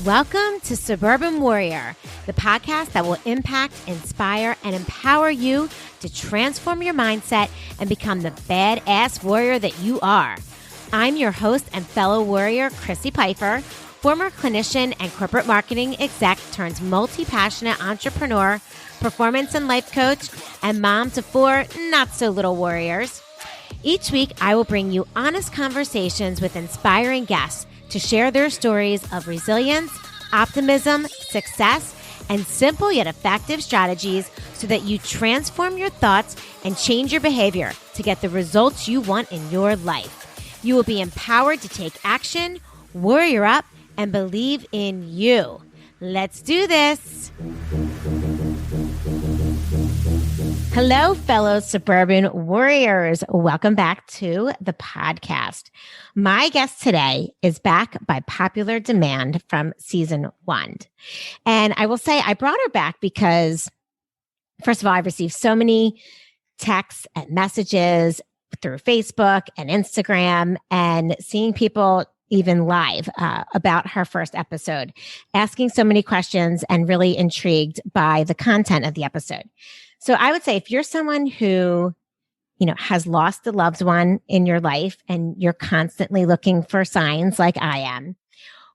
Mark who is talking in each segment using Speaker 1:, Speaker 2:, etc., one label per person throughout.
Speaker 1: Welcome to Suburban Warrior, the podcast that will impact, inspire, and empower you to transform your mindset and become the badass warrior that you are. I'm your host and fellow warrior, Chrissy Pfeiffer, former clinician and corporate marketing exec turned multi-passionate entrepreneur, performance and life coach, and mom to 4 not-so-little warriors. Each week, I will bring you honest conversations with inspiring guests to share their stories of resilience, optimism, success, and simple yet effective strategies so that you transform your thoughts and change your behavior to get the results you want in your life. You will be empowered to take action, warrior up, and believe in you. Let's do this. Hello, fellow Suburban Warriors. Welcome back to the podcast. My guest today is back by popular demand from season 1. And I will say I brought her back because, first of all, I've received so many texts and messages through Facebook and Instagram and seeing people even live about her first episode, asking so many questions and really intrigued by the content of the episode. So I would say if you're someone who, has lost a loved one in your life and you're constantly looking for signs like I am,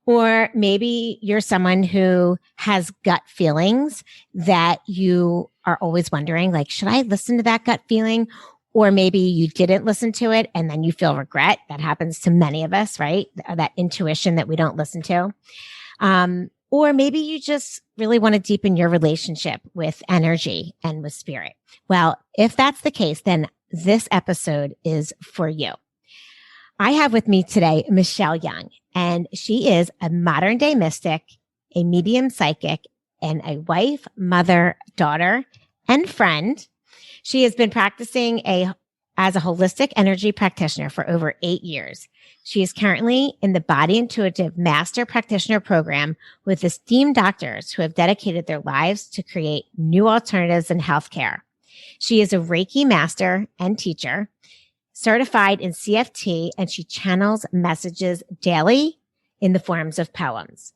Speaker 1: or maybe you're someone who has gut feelings that you are always wondering, like, should I listen to that gut feeling? Or maybe you didn't listen to it and then you feel regret. That happens to many of us, right? That intuition that we don't listen to. Or maybe you just really want to deepen your relationship with energy and with spirit. Well, if that's the case, then this episode is for you. I have with me today Michelle Young, and she is a modern day mystic, a medium psychic, and a wife, mother, daughter, and friend. She has been practicing as a holistic energy practitioner for over 8 years. She is currently in the BodyIntuitive Master Practitioner program with esteemed doctors who have dedicated their lives to create new alternatives in healthcare. She is a Reiki Master and teacher, certified in CFT, and she channels messages daily in the forms of poems.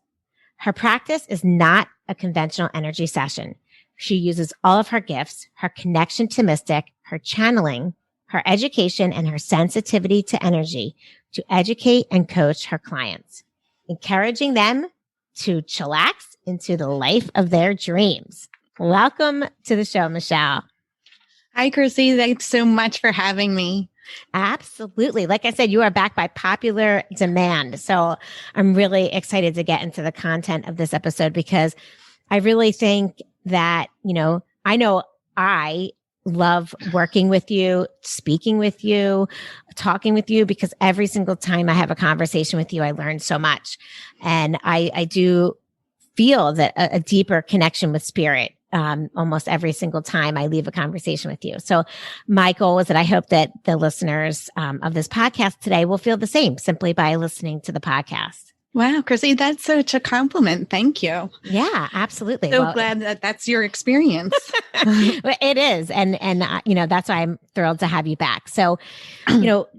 Speaker 1: Her practice is not a conventional energy session. She uses all of her gifts, her connection to mystic, her channeling, her education, and her sensitivity to energy to educate and coach her clients, encouraging them to chillax into the life of their dreams. Welcome to the show, Michelle.
Speaker 2: Hi, Chrissy. Thanks so much for having me.
Speaker 1: Absolutely. Like I said, you are back by popular demand. So I'm really excited to get into the content of this episode because I really think that, I know I love working with you, speaking with you, talking with you, because every single time I have a conversation with you, I learn so much. And I do feel that a deeper connection with spirit almost every single time I leave a conversation with you. So my goal is that I hope that the listeners of this podcast today will feel the same simply by listening to the podcast.
Speaker 2: Wow, Chrissy, that's such a compliment. Thank you.
Speaker 1: Yeah, absolutely.
Speaker 2: So glad that that's your experience.
Speaker 1: It is. And that's why I'm thrilled to have you back. So,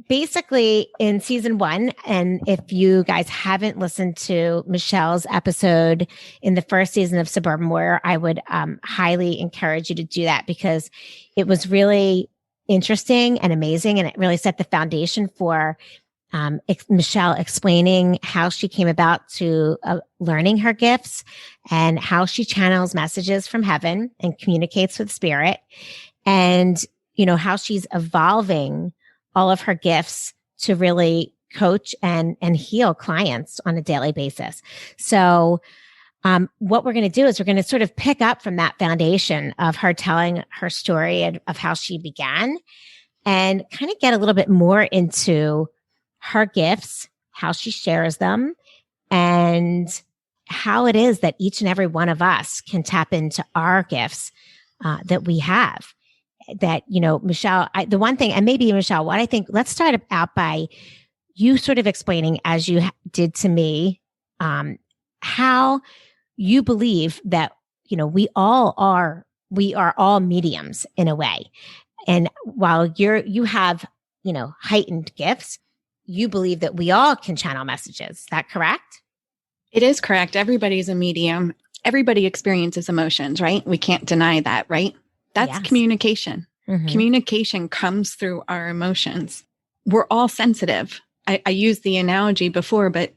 Speaker 1: basically in season 1, and if you guys haven't listened to Michelle's episode in the first season of Suburban Warrior, I would highly encourage you to do that because it was really interesting and amazing. And it really set the foundation for Michelle explaining how she came about to learning her gifts and how she channels messages from heaven and communicates with spirit and, how she's evolving all of her gifts to really coach and heal clients on a daily basis. So, what we're going to do is we're going to sort of pick up from that foundation of her telling her story of how she began and kind of get a little bit more into her gifts, how she shares them, and how it is that each and every one of us can tap into our gifts that we have. That, Michelle, the one thing, and maybe Michelle, what I think, let's start out by you sort of explaining, as you did to me, how you believe that, we are all mediums in a way. And while you have, heightened gifts, you believe that we all can channel messages. Is that correct?
Speaker 2: It is correct. Everybody's a medium. Everybody experiences emotions, right? We can't deny that, right? That's
Speaker 1: Yes.
Speaker 2: communication. Communication comes through our emotions. We're all sensitive. I used the analogy before, but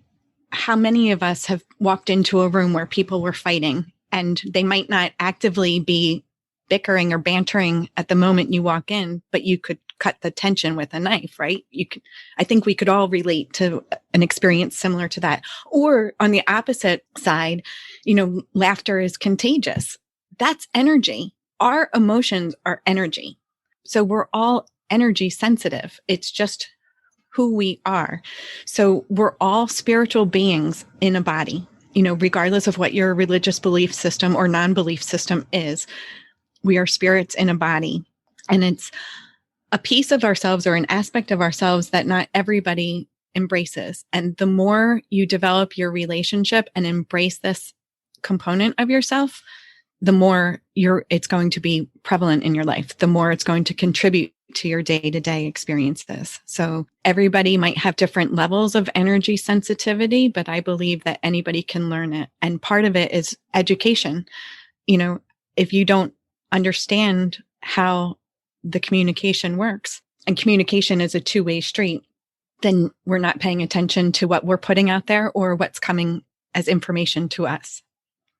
Speaker 2: how many of us have walked into a room where people were fighting and they might not actively be bickering or bantering at the moment you walk in, but you could cut the tension with a knife, right? I think we could all relate to an experience similar to that. Or on the opposite side, laughter is contagious. That's energy. Our emotions are energy. So we're all energy sensitive. It's just who we are. So we're all spiritual beings in a body, regardless of what your religious belief system or non-belief system is. We are spirits in a body. And it's a piece of ourselves or an aspect of ourselves that not everybody embraces. And the more you develop your relationship and embrace this component of yourself, the more it's going to be prevalent in your life, the more it's going to contribute to your day-to-day experiences. So everybody might have different levels of energy sensitivity, but I believe that anybody can learn it. And part of it is education. If you don't understand how the communication works, and communication is a two-way street, then we're not paying attention to what we're putting out there or what's coming as information to us.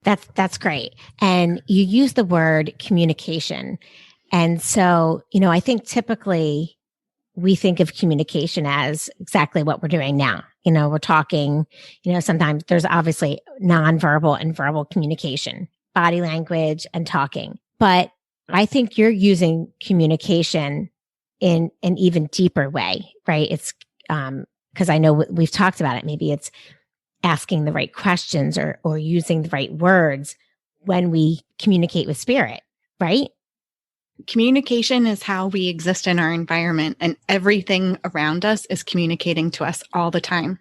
Speaker 1: That's great. And you use the word communication. And so, I think typically we think of communication as exactly what we're doing now. We're talking, sometimes there's obviously nonverbal and verbal communication, body language and talking. But I think you're using communication in an even deeper way, right? It's because I know we've talked about it. Maybe it's asking the right questions or using the right words when we communicate with spirit, right?
Speaker 2: Communication is how we exist in our environment, and everything around us is communicating to us all the time.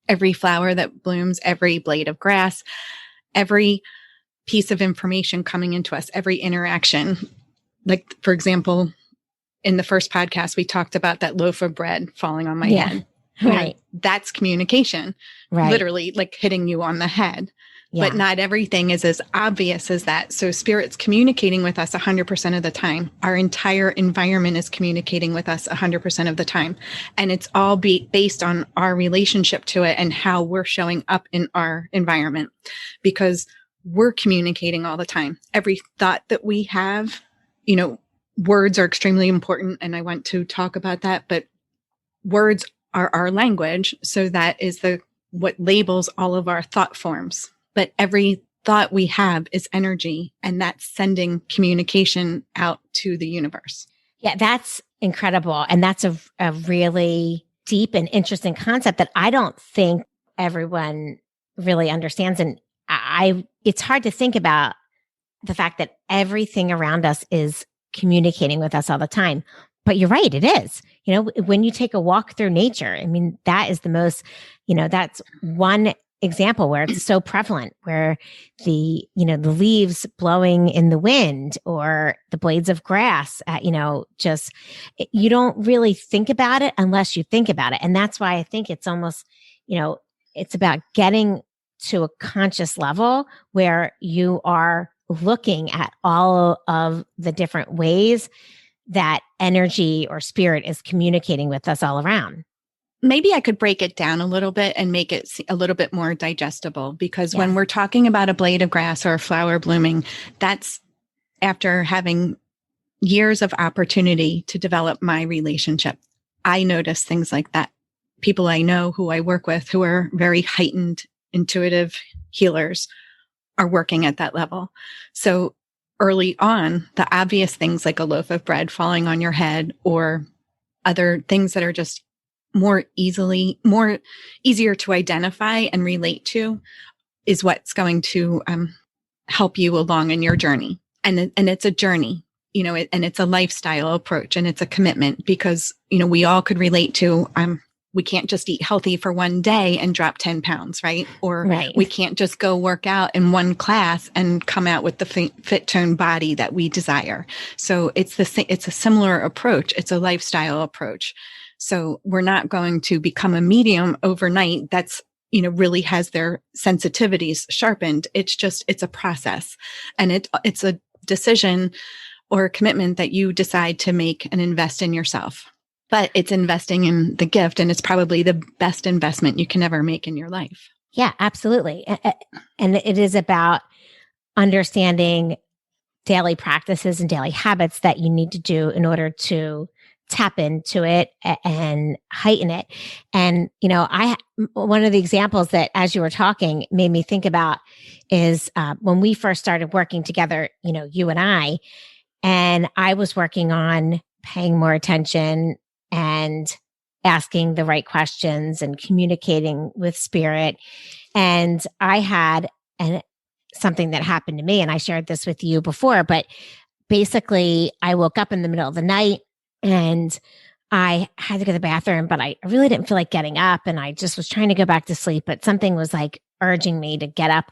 Speaker 2: Every flower that blooms, every blade of grass, every piece of information coming into us, every interaction. Like, for example, in the first podcast, we talked about that loaf of bread falling on my head.
Speaker 1: Right.
Speaker 2: That's communication,
Speaker 1: right.
Speaker 2: Literally like hitting you on the head. Yeah. But not everything is as obvious as that. So spirit's communicating with us 100% of the time. Our entire environment is communicating with us 100% of the time. And it's all based on our relationship to it and how we're showing up in our environment, because we're communicating all the time. Every thought that we have, words are extremely important. And I want to talk about that, but words are our language. So that is what labels all of our thought forms. But every thought we have is energy, and that's sending communication out to the universe.
Speaker 1: Yeah, that's incredible. And that's a really deep and interesting concept that I don't think everyone really understands. And it's hard to think about the fact that everything around us is communicating with us all the time. But you're right, it is. When you take a walk through nature, I mean, that is the most, that's one example where it's so prevalent, where the leaves blowing in the wind or the blades of grass, just, you don't really think about it unless you think about it. And that's why I think it's almost, it's about getting to a conscious level where you are looking at all of the different ways that energy or spirit is communicating with us all around.
Speaker 2: Maybe I could break it down a little bit and make it a little bit more digestible, because when we're talking about a blade of grass or a flower blooming, that's after having years of opportunity to develop my relationship. I notice things like that. People I know who I work with who are very heightened intuitive healers are working at that level. So early on, the obvious things like a loaf of bread falling on your head or other things that are just more easier to identify and relate to is what's going to help you along in your journey. And it's a journey, and it's a lifestyle approach, and it's a commitment, because, we all could relate to, we can't just eat healthy for one day and drop 10 pounds, right? Or we can't just go work out in one class and come out with the fit toned body that we desire. So it's a similar approach. It's a lifestyle approach. So we're not going to become a medium overnight. That's really has their sensitivities sharpened. It's a process, and it's a decision or a commitment that you decide to make and invest in yourself. But it's investing in the gift, and it's probably the best investment you can ever make in your life.
Speaker 1: Yeah, absolutely. And it is about understanding daily practices and daily habits that you need to do in order to tap into it and heighten it. And, one of the examples that, as you were talking, made me think about is when we first started working together, you and I was working on paying more attention and asking the right questions and communicating with spirit. And I had something that happened to me, and I shared this with you before, but basically I woke up in the middle of the night and I had to go to the bathroom, but I really didn't feel like getting up, and I just was trying to go back to sleep, but something was like urging me to get up.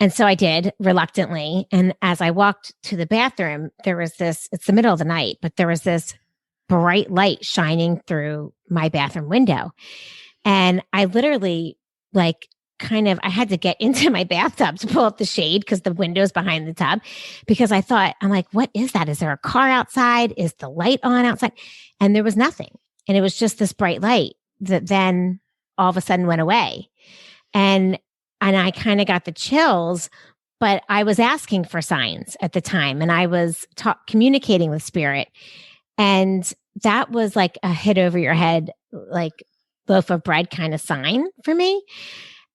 Speaker 1: And so I did, reluctantly. And as I walked to the bathroom, there was it's the middle of the night, but there was this bright light shining through my bathroom window. And I literally I had to get into my bathtub to pull up the shade because the window's behind the tub, because I'm like, what is that? Is there a car outside? Is the light on outside? And there was nothing. And it was just this bright light that then all of a sudden went away. And I kind of got the chills, but I was asking for signs at the time, and I was communicating with spirit. And that was like a hit over your head, like loaf of bread kind of sign for me.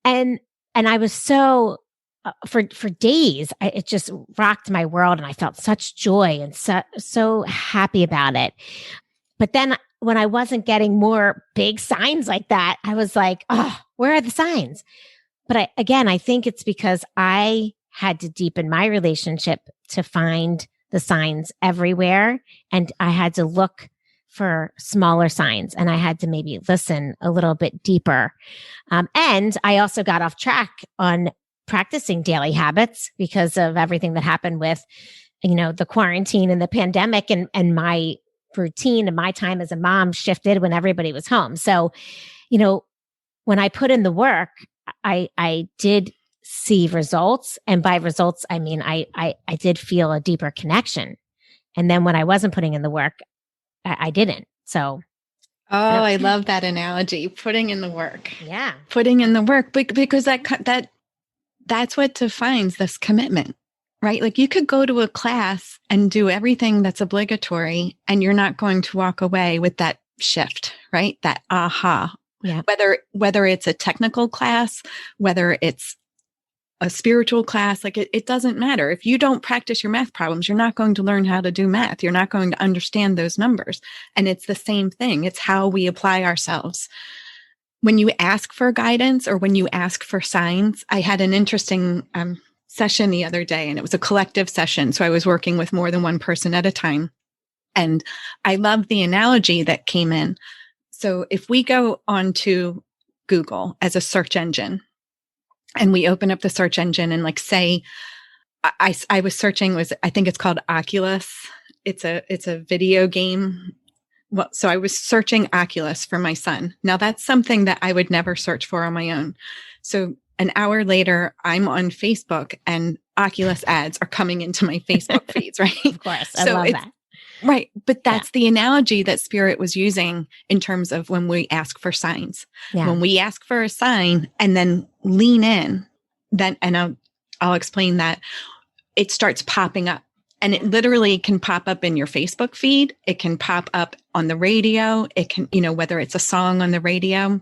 Speaker 1: And I was so, for days, it just rocked my world, and I felt such joy and so happy about it. But then when I wasn't getting more big signs like that, I was like, oh, where are the signs? But I think it's because I had to deepen my relationship to find the signs everywhere. And I had to look for smaller signs, and I had to maybe listen a little bit deeper. And I also got off track on practicing daily habits because of everything that happened with, the quarantine and the pandemic, and my routine and my time as a mom shifted when everybody was home. So, when I put in the work, I did see results. And by results, I mean, I did feel a deeper connection. And then when I wasn't putting in the work, I didn't. So.
Speaker 2: Oh, I love that analogy. Putting in the work.
Speaker 1: Yeah.
Speaker 2: Putting in the work, because that's what defines this commitment, right? Like, you could go to a class and do everything that's obligatory, and you're not going to walk away with that shift, right? That aha.
Speaker 1: Yeah.
Speaker 2: Whether it's a technical class, whether it's a spiritual class, like it doesn't matter. If you don't practice your math problems, you're not going to learn how to do math. You're not going to understand those numbers. And it's the same thing. It's how we apply ourselves. When you ask for guidance or when you ask for signs, I had an interesting session the other day, and it was a collective session. So I was working with more than one person at a time. And I love the analogy that came in. So if we go onto Google as a search engine, and we open up the search engine and say, I was searching, I think it's called Oculus. It's a video game. Well, so I was searching Oculus for my son. Now that's something that I would never search for on my own. So an hour later, I'm on Facebook, and Oculus ads are coming into my Facebook feeds, right?
Speaker 1: Of course. I love that.
Speaker 2: Right. But that's the analogy that Spirit was using in terms of when we ask for signs.
Speaker 1: Yeah.
Speaker 2: When we ask for a sign and then lean in, and I'll explain that, it starts popping up. And it literally can pop up in your Facebook feed. It can pop up on the radio. It can, whether it's a song on the radio.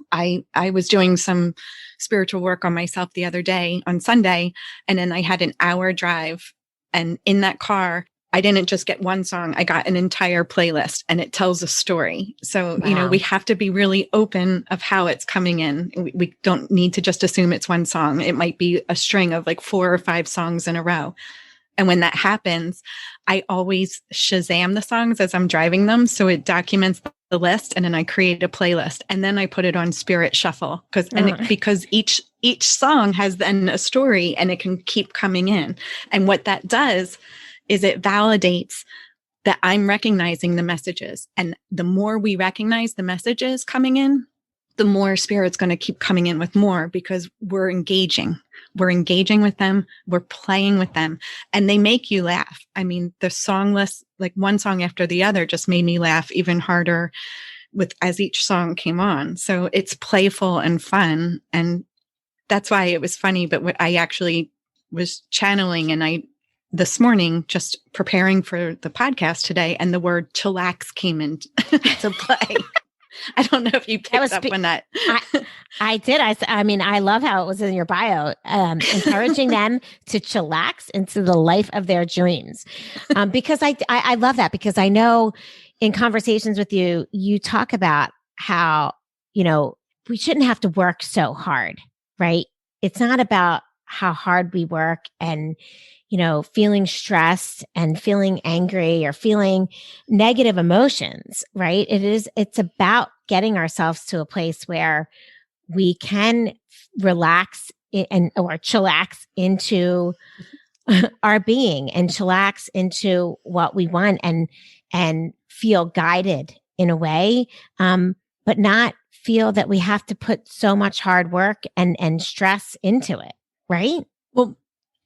Speaker 2: I was doing some spiritual work on myself the other day on Sunday, and then I had an hour drive. And in that car, I didn't just get one song. I got an entire playlist, and it tells a story. So,
Speaker 1: Wow.
Speaker 2: We have to be really open of how it's coming in. We don't need to just assume it's one song. It might be a string of 4 or 5 songs in a row. And when that happens, I always Shazam the songs as I'm driving them. So it documents the list, and then I create a playlist, and then I put it on Spirit Shuffle because each song has then a story, and it can keep coming in. And what that does is it validates that I'm recognizing the messages. And the more we recognize the messages coming in, the more spirit's going to keep coming in with more, because we're engaging. We're engaging with them. We're playing with them, and they make you laugh. I mean, the song list, like one song after the other, just made me laugh even harder as each song came on. So it's playful and fun. And that's why it was funny. But what I actually was channeling, and this morning, just preparing for the podcast today, and the word chillax came into play. I don't know if you picked up on that.
Speaker 1: I did. I mean, I love how it was in your bio, encouraging them to chillax into the life of their dreams. Because I love that, because I know in conversations with you, you talk about how, we shouldn't have to work so hard, right? It's not about how hard we work and, feeling stressed and feeling angry or feeling negative emotions, right? It's about getting ourselves to a place where we can relax or chillax into our being and chillax into what we want and feel guided in a way, but not feel that we have to put so much hard work and stress into it, right?
Speaker 2: Well,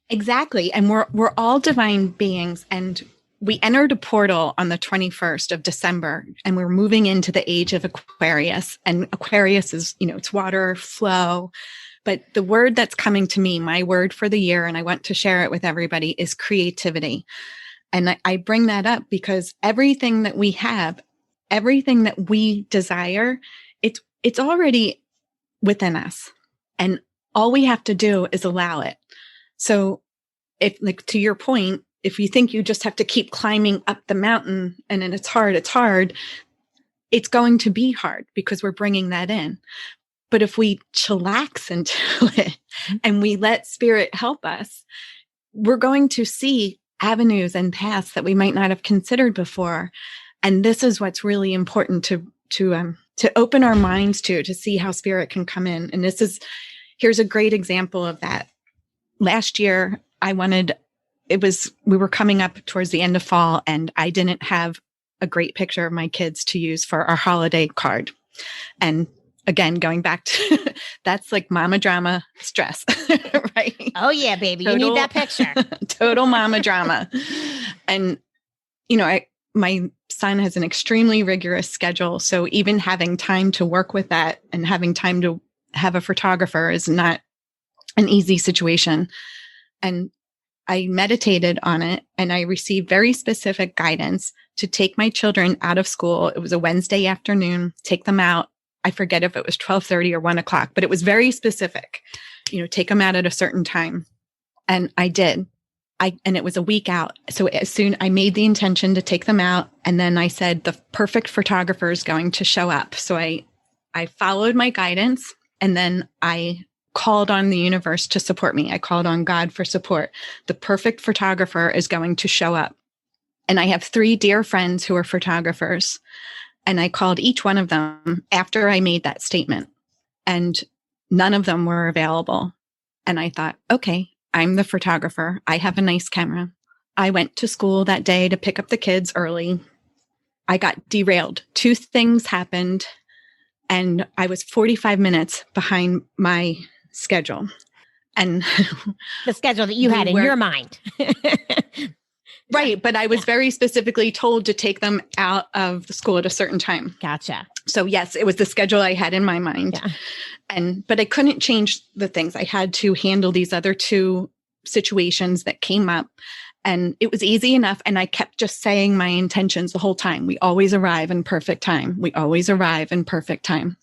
Speaker 2: exactly. And we're all divine beings, and we entered a portal on the 21st of December, and we're moving into the age of Aquarius. And Aquarius is, it's water, flow. But the word that's coming to me, my word for the year, and I want to share it with everybody, is creativity. And I bring that up because everything that we have, everything that we desire, it's already within us. And all we have to do is allow it. So if, like, to your point, if you think you just have to keep climbing up the mountain and then it's hard, it's going to be hard because we're bringing that in. But if we chillax into it and we let spirit help us, we're going to see avenues and paths that we might not have considered before. And this is what's really important to open our minds to see how spirit can come in. And here's a great example of that. Last year, we were coming up towards the end of fall, and I didn't have a great picture of my kids to use for our holiday card. And again, going back to that's like mama drama stress, right?
Speaker 1: Oh yeah, baby. You need that picture.
Speaker 2: Total mama drama. And, my son has an extremely rigorous schedule. So even having time to work with that and having time to have a photographer is not an easy situation. And I meditated on it, and I received very specific guidance to take my children out of school. It was a Wednesday afternoon, take them out. I forget if it was 12:30 or 1:00, but it was very specific, take them out at a certain time. And I did. And it was a week out. So as soon I made the intention to take them out, and then I said, the perfect photographer is going to show up. So I followed my guidance, and then I called on the universe to support me. I called on God for support. The perfect photographer is going to show up. And I have 3 dear friends who are photographers. And I called each one of them after I made that statement, and none of them were available. And I thought, okay, I'm the photographer. I have a nice camera. I went to school that day to pick up the kids early. I got derailed. 2 things happened, and I was 45 minutes behind my schedule. And
Speaker 1: the schedule that you had in your mind.
Speaker 2: Right. But I was very specifically told to take them out of the school at a certain time.
Speaker 1: Gotcha.
Speaker 2: So yes, it was the schedule I had in my mind. Yeah. But I couldn't change the things. I had to handle these other 2 situations that came up, and it was easy enough. And I kept just saying my intentions the whole time. We always arrive in perfect time. We always arrive in perfect time.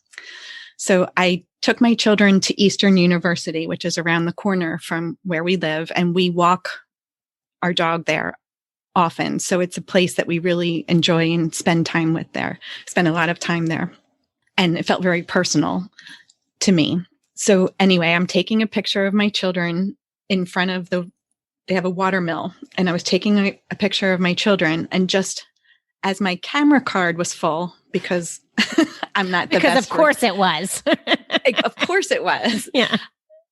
Speaker 2: So I took my children to Eastern University, which is around the corner from where we live, and we walk our dog there often. So it's a place that we really enjoy and spend a lot of time there. And it felt very personal to me. So anyway, I'm taking a picture of my children in front of they have a water mill, and I was taking a picture of my children, and just as my camera card was full, because I'm not the best.
Speaker 1: Because of course it was.
Speaker 2: Of course it was.
Speaker 1: Yeah.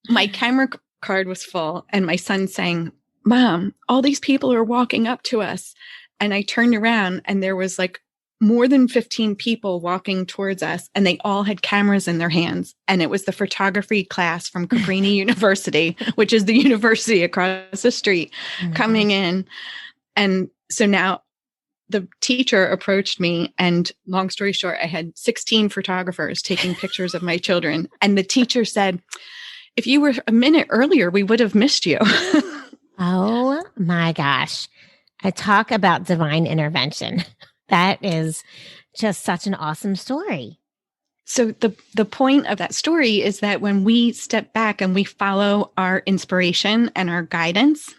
Speaker 2: My camera card was full, and my son saying, "Mom, all these people are walking up to us." And I turned around, and there was like more than 15 people walking towards us, and they all had cameras in their hands. And it was the photography class from Cabrini University, which is the university across the street, coming in. And so now the teacher approached me, and long story short, I had 16 photographers taking pictures of my children. And the teacher said, if you were a minute earlier, we would have missed you.
Speaker 1: Oh my gosh. I talk about divine intervention. That is just such an awesome story.
Speaker 2: So the point of that story is that when we step back and we follow our inspiration and our guidance,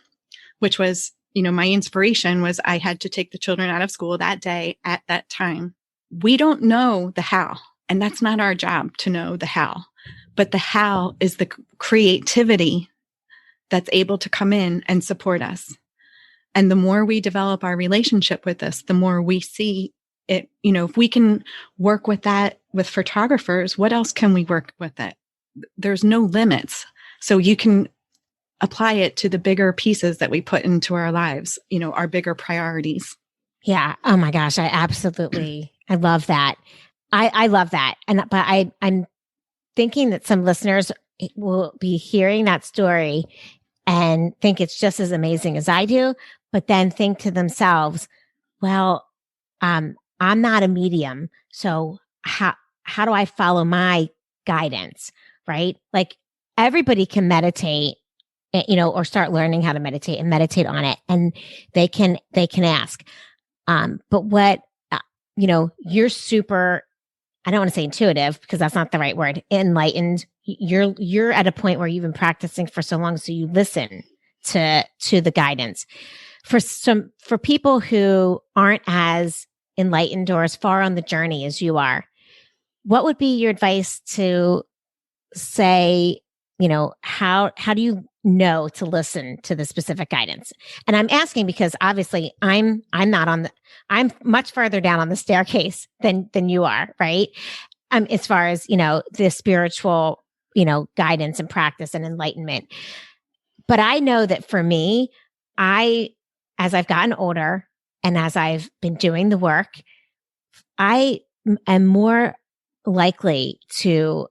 Speaker 2: which was, my inspiration was I had to take the children out of school that day at that time. We don't know the how, and that's not our job to know the how, but the how is the creativity that's able to come in and support us. And the more we develop our relationship with this, the more we see it. If we can work with that with photographers, what else can we work with it? There's no limits. So you can apply it to the bigger pieces that we put into our lives, our bigger priorities.
Speaker 1: Yeah. Oh my gosh. I love that. I love that. But I'm thinking that some listeners will be hearing that story and think it's just as amazing as I do, but then think to themselves, well, I'm not a medium. So how do I follow my guidance? Right? Like everybody can meditate, or start learning how to meditate and meditate on it. And they can ask. But what, you're super, I don't want to say intuitive because that's not the right word, enlightened. You're at a point where you've been practicing for so long. So you listen to the guidance. For people who aren't as enlightened or as far on the journey as you are, what would be your advice to say, how do you know to listen to the specific guidance? And I'm asking because obviously I'm much further down on the staircase than you are, right? As far as, the spiritual, guidance and practice and enlightenment. But I know that for me, as I've gotten older and as I've been doing the work, I am more likely to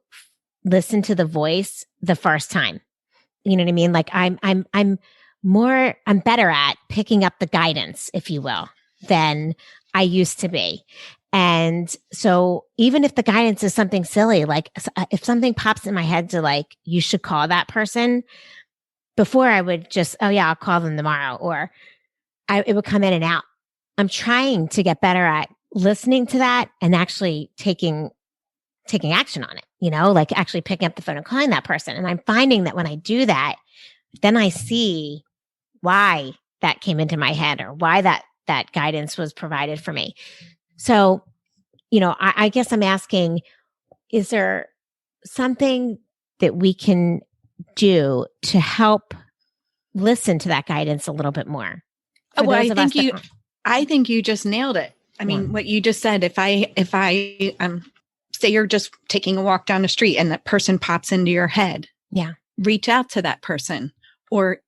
Speaker 1: listen to the voice the first time. You know what I mean? Like I'm better at picking up the guidance, if you will, than I used to be. And so even if the guidance is something silly, like if something pops in my head to like, you should call that person, before I would just, oh yeah, I'll call them tomorrow, or it would come in and out. I'm trying to get better at listening to that and actually taking action on it, like actually picking up the phone and calling that person. And I'm finding that when I do that, then I see why that came into my head or why that guidance was provided for me. So, I guess I'm asking, is there something that we can do to help listen to that guidance a little bit more?
Speaker 2: Well, I think you just nailed it. I mean, what you just said, if I say you're just taking a walk down the street and that person pops into your head, reach out to that person. Or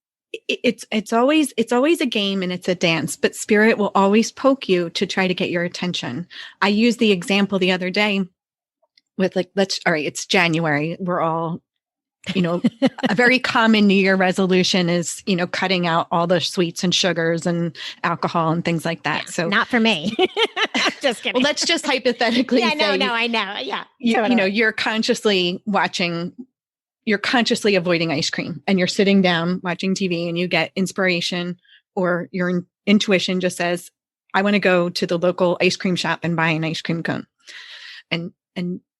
Speaker 2: it's always a game and it's a dance, but spirit will always poke you to try to get your attention. I used the example the other day with all right, it's January. We're all, a very common New Year resolution is, cutting out all the sweets and sugars and alcohol and things like that.
Speaker 1: Yeah,
Speaker 2: so
Speaker 1: not for me. Just kidding.
Speaker 2: Well, let's just hypothetically say,
Speaker 1: I know. Yeah.
Speaker 2: You're consciously avoiding ice cream and you're sitting down watching TV and you get inspiration, or your intuition just says, I want to go to the local ice cream shop and buy an ice cream cone. And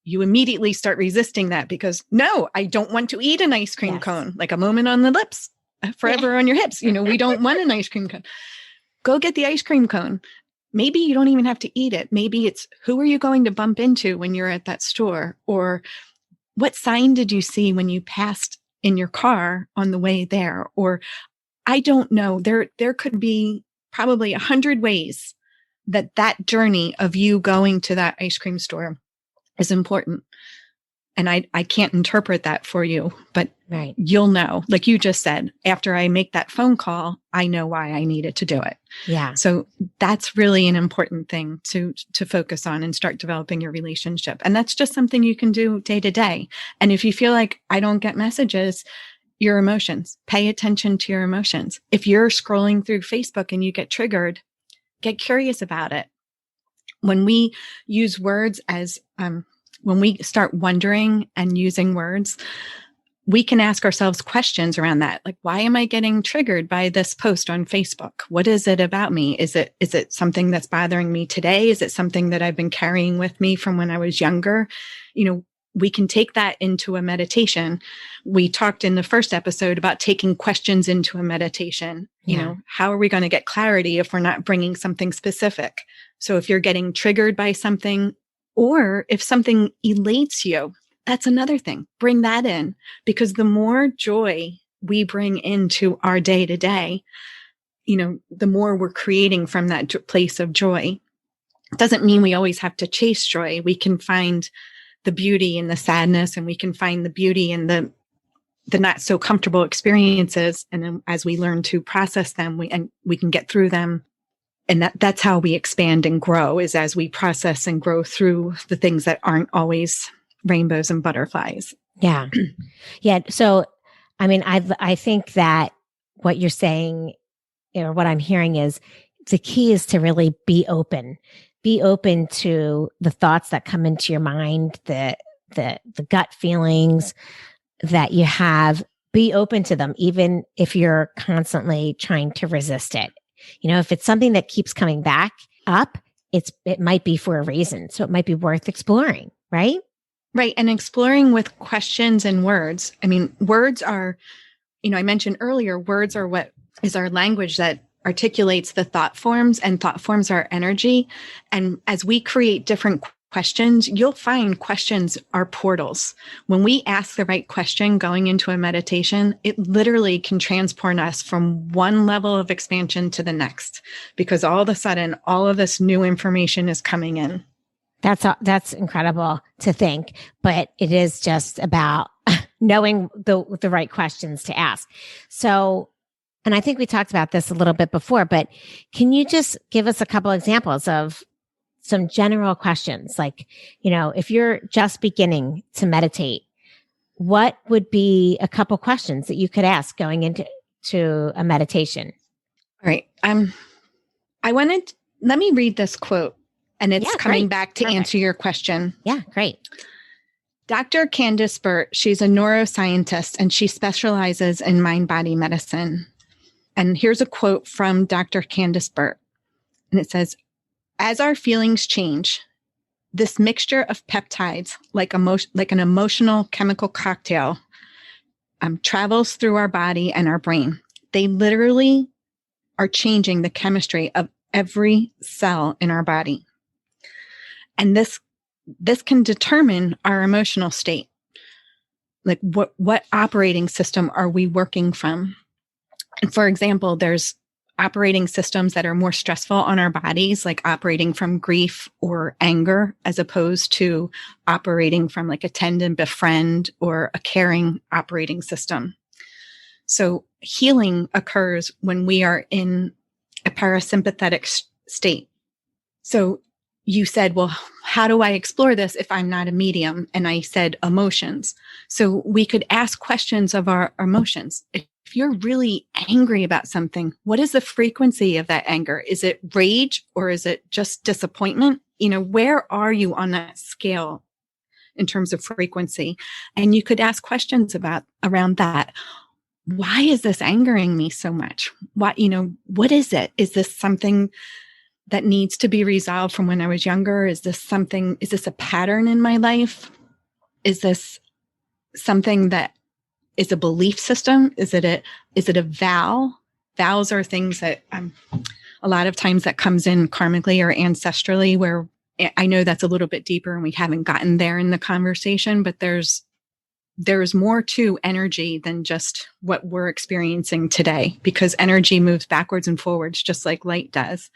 Speaker 2: you immediately start resisting that because no, I don't want to eat an ice cream cone, like a moment on the lips, forever on your hips. We don't want an ice cream cone. Go get the ice cream cone. Maybe you don't even have to eat it. Maybe it's, who are you going to bump into when you're at that store? Or what sign did you see when you passed in your car on the way there? Or I don't know. There could be probably 100 ways that journey of you going to that ice cream store is important. And I can't interpret that for you, but
Speaker 1: right.
Speaker 2: You'll know, like you just said, after I make that phone call, I know why I needed to do it.
Speaker 1: Yeah.
Speaker 2: So that's really an important thing to focus on and start developing your relationship. And that's just something you can do day to day. And if you feel like I don't get messages, your emotions, pay attention to your emotions. If you're scrolling through Facebook and you get triggered, get curious about it. When we use words as, when we start wondering and using words, we can ask ourselves questions around that. Like, why am I getting triggered by this post on Facebook? What is it about me? Is it something that's bothering me today? Is it something that I've been carrying with me from when I was younger? We can take that into a meditation. We talked in the first episode about taking questions into a meditation. How are we going to get clarity if we're not bringing something specific? So if you're getting triggered by something, or if something elates you, that's another thing. Bring that in, because the more joy we bring into our day to day, the more we're creating from that place of joy. It doesn't mean we always have to chase joy. We can find the beauty in the sadness, and we can find the beauty in the not so comfortable experiences. And then as we learn to process them, we can get through them. And that's how we expand and grow, is as we process and grow through the things that aren't always rainbows and butterflies.
Speaker 1: Yeah. Yeah. So, I think that what you're saying, or what I'm hearing, is the key is to really be open to the thoughts that come into your mind, the gut feelings that you have. Be open to them, even if you're constantly trying to resist it. If it's something that keeps coming back up, it might be for a reason. So it might be worth exploring, right?
Speaker 2: Right. And exploring with questions and words. Words are, I mentioned earlier, words are what is our language that articulates the thought forms, and thought forms are energy. And as we create different questions, you'll find questions are portals. When we ask the right question going into a meditation, it literally can transport us from one level of expansion to the next, because all of a sudden, all of this new information is coming in.
Speaker 1: That's incredible to think, but it is just about knowing the right questions to ask. So, and I think we talked about this a little bit before, but can you just give us a couple examples of some general questions? Like, if you're just beginning to meditate, what would be a couple questions that you could ask going into a meditation?
Speaker 2: All right. Let me read this quote, and it's coming back to answer your question.
Speaker 1: Yeah, great.
Speaker 2: Dr. Candace Burt, she's a neuroscientist, and she specializes in mind-body medicine. And here's a quote from Dr. Candace Burt. And it says, "As our feelings change, this mixture of peptides, like an emotional chemical cocktail, travels through our body and our brain. They literally are changing the chemistry of every cell in our body. And this can determine our emotional state. Like what operating system are we working from? And for example, there's operating systems that are more stressful on our bodies, like operating from grief or anger, as opposed to operating from like a tend and befriend or a caring operating system. So healing occurs when we are in a parasympathetic state. So you said, well, how do I explore this if I'm not a medium? And I said emotions. So we could ask questions of our emotions. If you're really angry about something, what is the frequency of that anger? Is it rage or is it just disappointment? Where are you on that scale in terms of frequency? And you could ask questions around that. Why is this angering me so much? What is it? Is this something that needs to be resolved from when I was younger? Is this a pattern in my life? Is this something that is a belief system? Is it a vow? Vows are things that a lot of times that comes in karmically or ancestrally, where I know that's a little bit deeper and we haven't gotten there in the conversation, but there's more to energy than just what we're experiencing today, because energy moves backwards and forwards just like light does,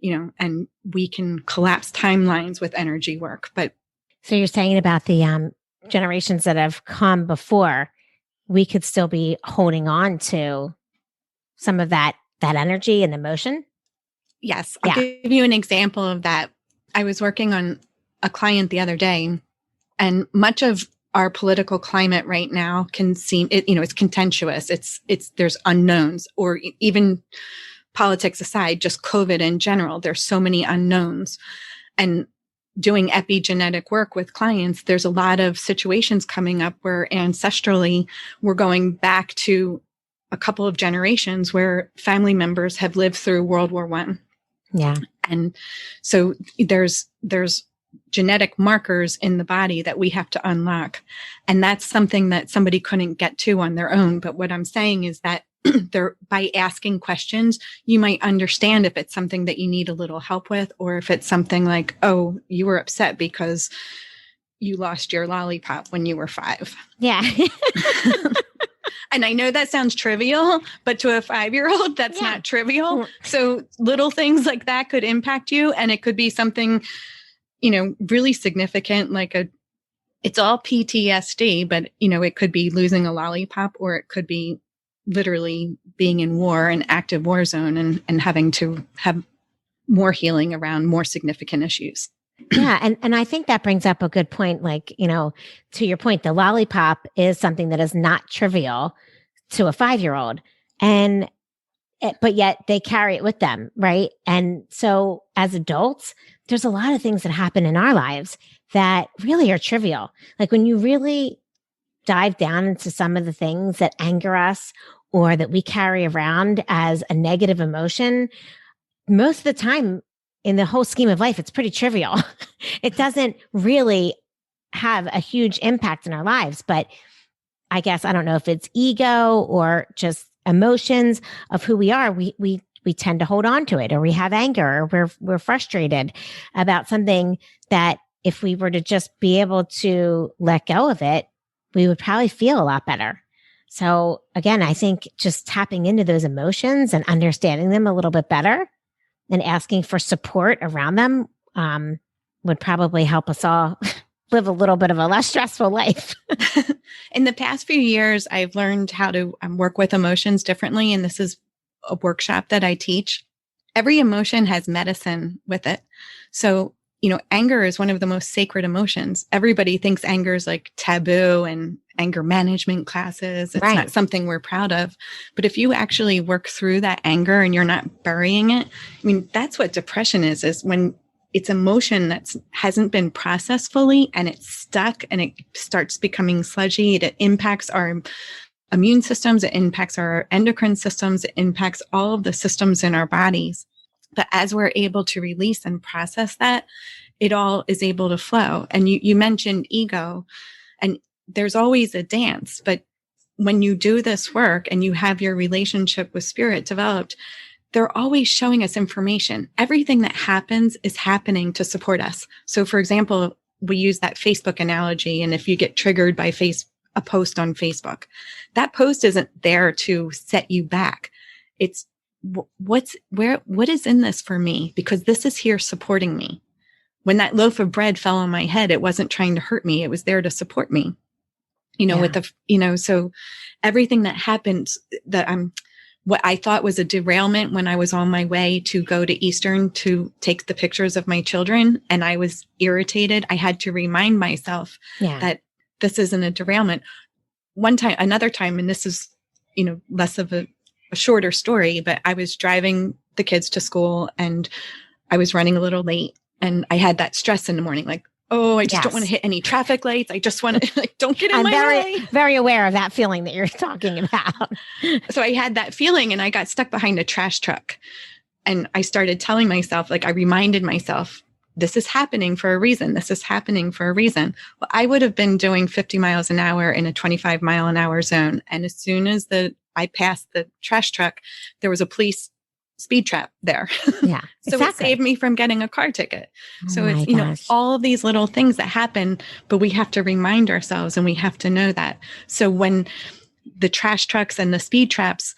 Speaker 2: and we can collapse timelines with energy work. But
Speaker 1: so you're saying about the generations that have come before, we could still be holding on to some of that energy and emotion.
Speaker 2: Yes. I'll give you an example of that. I was working on a client the other day, and much of our political climate right now can seem, it's contentious. There's unknowns, or even politics aside, just COVID in general, there's so many unknowns. And doing epigenetic work with clients, there's a lot of situations coming up where ancestrally we're going back to a couple of generations where family members have lived through World War I.
Speaker 1: Yeah.
Speaker 2: And so there's genetic markers in the body that we have to unlock. And that's something that somebody couldn't get to on their own. But what I'm saying is that by asking questions, you might understand if it's something that you need a little help with, or if it's something like, oh, you were upset because you lost your lollipop when you were 5.
Speaker 1: Yeah.
Speaker 2: And I know that sounds trivial, but to a 5-year-old, that's not trivial. So little things like that could impact you. And it could be something, really significant, it's all PTSD, but, it could be losing a lollipop, or it could be literally being in war, an active war zone, and having to have more healing around more significant issues.
Speaker 1: Yeah. And I think that brings up a good point. To your point, the lollipop is something that is not trivial to a 5-year-old. But yet they carry it with them. Right. And so as adults, there's a lot of things that happen in our lives that really are trivial. Like when you really dive down into some of the things that anger us or that we carry around as a negative emotion, most of the time, in the whole scheme of life, it's pretty trivial. It doesn't really have a huge impact in our lives. But I guess, I don't know if it's ego or just emotions of who we are. We tend to hold on to it, or we have anger, or we're frustrated about something that if we were to just be able to let go of it, we would probably feel a lot better. So again, I think just tapping into those emotions and understanding them a little bit better and asking for support around them would probably help us all live a little bit of a less stressful life.
Speaker 2: In the past few years, I've learned how to work with emotions differently. And this is a workshop that I teach. Every emotion has medicine with it. So, anger is one of the most sacred emotions. Everybody thinks anger is like taboo and anger management classes. It's not something we're proud of. But if you actually work through that anger and you're not burying it, that's what depression is when it's emotion that hasn't been processed fully and it's stuck and it starts becoming sludgy. It impacts our immune systems. It impacts our endocrine systems. It impacts all of the systems in our bodies. But as we're able to release and process that, it all is able to flow. And you mentioned ego, and there's always a dance. But when you do this work and you have your relationship with spirit developed, they're always showing us information. Everything that happens is happening to support us. So for example, we use that Facebook analogy. And if you get triggered by a post on Facebook, that post isn't there to set you back. It's what is in this for me? Because this is here supporting me. When that loaf of bread fell on my head, it wasn't trying to hurt me. It was there to support me. So everything that happens that what I thought was a derailment when I was on my way to go to Eastern to take the pictures of my children, and I was irritated. I had to remind myself that this isn't a derailment. Another time, and this is, less of a shorter story, but I was driving the kids to school and I was running a little late, and I had that stress in the morning, like, oh, I just don't want to hit any traffic lights. I just want to don't get in my way.
Speaker 1: Very aware of that feeling that you're talking about.
Speaker 2: So I had that feeling and I got stuck behind a trash truck, and I started telling myself, I reminded myself, this is happening for a reason. This is happening for a reason. Well, I would have been doing 50 miles an hour in a 25 mile an hour zone. And as soon as I passed the trash truck, there was a police speed trap there.
Speaker 1: Yeah.
Speaker 2: So it saved me from getting a car ticket. So it's, all of these little things that happen, but we have to remind ourselves and we have to know that. So when the trash trucks and the speed traps,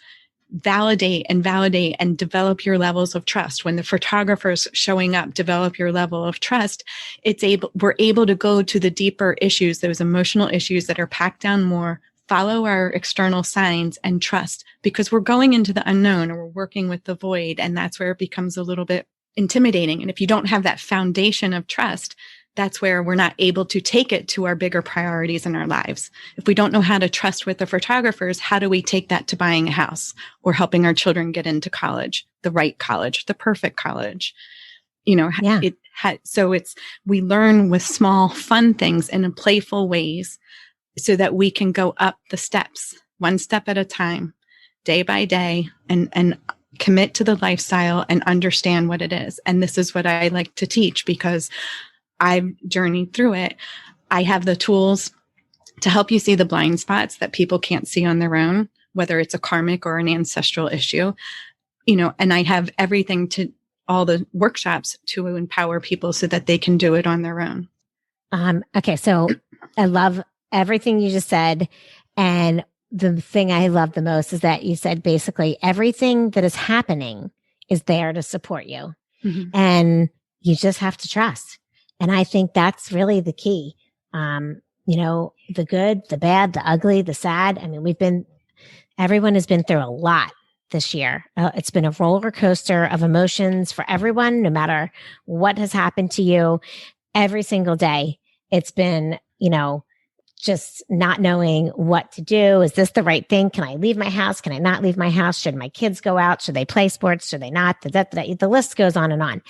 Speaker 2: validate and develop your levels of trust. When the photographer's showing up, develop your level of trust. We're able to go to the deeper issues, those emotional issues that are packed down more, follow our external signs and trust, because we're going into the unknown, or we're working with the void. And that's where it becomes a little bit intimidating. And if you don't have that foundation of trust, that's where we're not able to take it to our bigger priorities in our lives. If we don't know how to trust with the photographers, how do we take that to buying a house or helping our children get into college, the right college, the perfect college?
Speaker 1: Yeah.
Speaker 2: We learn with small, fun things and in playful ways so that we can go up the steps, one step at a time, day by day, and commit to the lifestyle and understand what it is. And this is what I like to teach, because I've journeyed through it. I have the tools to help you see the blind spots that people can't see on their own, whether it's a karmic or an ancestral issue, and I have everything to all the workshops to empower people so that they can do it on their own.
Speaker 1: Okay. So I love everything you just said. And the thing I love the most is that you said basically everything that is happening is there to support you. Mm-hmm. And you just have to trust. And I think that's really the key. The good, the bad, the ugly, the sad. I mean, everyone has been through a lot this year. It's been a roller coaster of emotions for everyone, no matter what has happened to you every single day. It's been, just not knowing what to do. Is this the right thing? Can I leave my house? Can I not leave my house? Should my kids go out? Should they play sports? Should they not? The list goes on and on.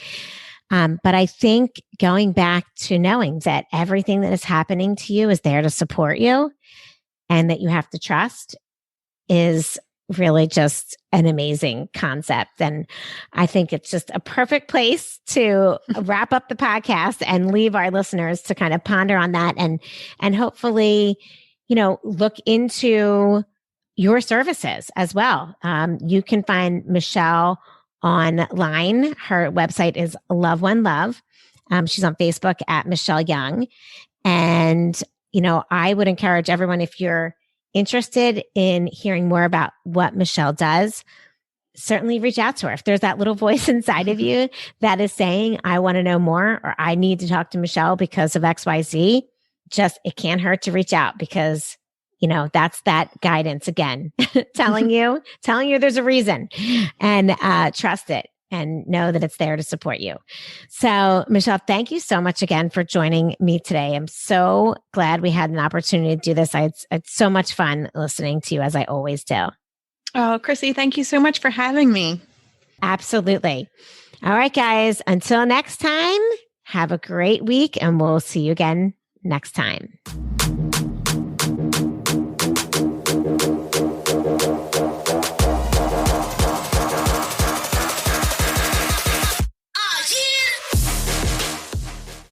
Speaker 1: But I think going back to knowing that everything that is happening to you is there to support you and that you have to trust is really just an amazing concept. And I think it's just a perfect place to wrap up the podcast and leave our listeners to kind of ponder on that and hopefully, look into your services as well. You can find Michelle online. Her website is Love One Love. She's on Facebook at Michelle Young. And, I would encourage everyone, if you're interested in hearing more about what Michelle does, certainly reach out to her. If there's that little voice inside of you that is saying, I want to know more, or I need to talk to Michelle because of XYZ, it can't hurt to reach out, because that's that guidance again, telling you there's a reason, and trust it and know that it's there to support you. So, Michelle, thank you so much again for joining me today. I'm so glad we had an opportunity to do this. I had so much fun listening to you, as I always do.
Speaker 2: Oh, Chrissy, thank you so much for having me.
Speaker 1: Absolutely. All right, guys, until next time, have a great week, and we'll see you again next time.